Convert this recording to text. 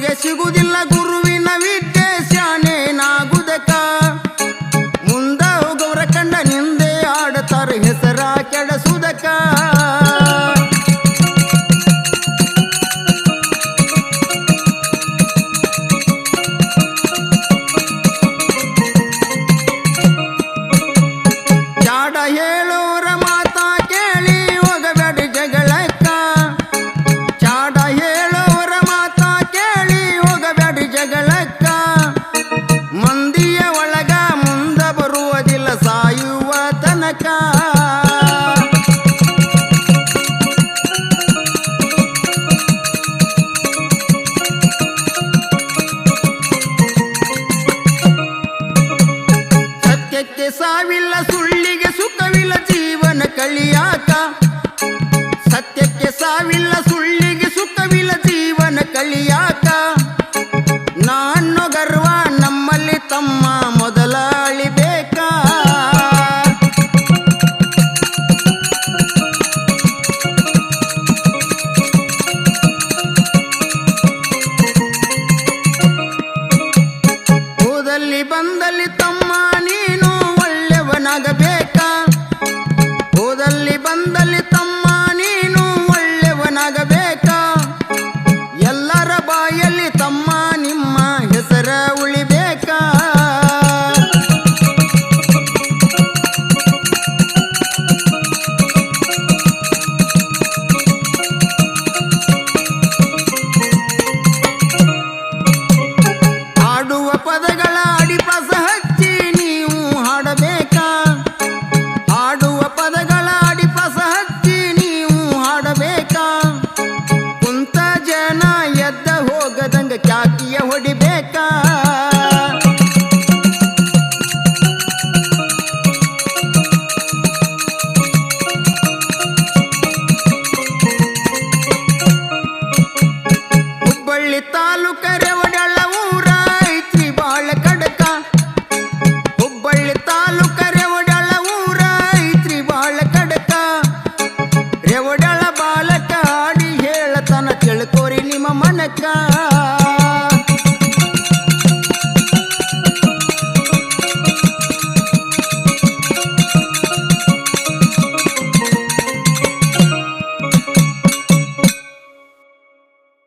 ಗುರುಗೆ ಸಿಗುವುದಿಲ್ಲ ಗುರುವಿನ ವಿದ್ಯೆ ಶಾನೇನಾಗುದಕ ಮುಂದ ಹೋಗೋರ ಕಂಡ ನಿಂದೆ ಆಡತಾರ ಹೆಸರ ಕೆಡಸುದಕ ಜಾಡ ಹೇಳೋರ ಮಾತ ಕೇಳಿ ಹೋಗಬೇಡಿ ಜಗಳಕ್ಕ ಜಾಡ ಹೇಳೋರ ಮಾತ ಕೇಳಿ ಹೋಗಬೇಡಿ ಜಗಳಕ್ಕ ಮಂದಿಯ ಒಳಗ ಮುಂದ ಬರುವುದಿಲ್ಲ ಸಾಯುವ ತನಕ ಸತ್ಯಕ್ಕೆ ಸಾವಿಲ್ಲ ಸುಳ್ಳಿಗೆ ಸುಖವಿಲ್ಲ ಜೀವನ ಕಳಿಯಾಕ ಸತ್ಯಕ್ಕೆ ಸಾವಿಲ್ಲ ಸುಳ್ಳಿಗೆ ಸುಖವಿಲ್ಲ ಜೀವನ ಕಳಿಯಾಕ ನಾನು ಗರ್ವ ನಮ್ಮಲ್ಲಿ ತಮ್ಮ ಮೊದಲ ಅಳಿಬೇಕಾ ಹೋದಲ್ಲಿ ಬಂದಲ್ಲಿ ತಮ್ಮ ನೀನು ಒಳ್ಳೆಯವನಾಗಬೇಕಾ ಹೋದಲ್ಲಿ ಬಂದಲ್ಲಿ ತಮ್ಮ ನೀನು ಒಳ್ಳೆಯವನಾಗಬೇಕಾ ಎಲ್ಲರ ಬಾಯಲ್ಲಿ ತಮ್ಮ ನಿಮ್ಮ ಹೆಸರ ಉಳಿಬೇಕಾ ಆಡುವ ಪದಗಳ ಅಡಿಪಾಸ ಹಚ್ಚಿ ನೀವು ಹಾಡಬೇಕಾ ಆಡುವ ಪದಗಳ ಅಡಿಪಾಸ ಹಚ್ಚಿ ನೀವು ಹಾಡಬೇಕಾ ಕುಂತ ಜನ ಎದ್ದ ಹೋಗದಂಗ ಚಾಕಿಯ ಹೊಡಿಬೇಕಾ ಹುಬ್ಬಳ್ಳಿ ತಾಲೂಕ ರೇವಡ್ಯಾಳ ಊರ ಐತ್ರಿ ಬಾಳ ಕಡಕ ಹುಬ್ಬಳ್ಳಿ ತಾಲೂಕ ರೇವಡ್ಯಾಳ ಊರ ಐತ್ರಿ ಬಾಳ ಕಡಕ ರೇವಡ್ಯಾಳ ಬಾಲಕ ಆಡಿ ಹೇಳತನ ತಿಳ್ಕೋರಿ ನಿಮ್ಮ ಮನಕ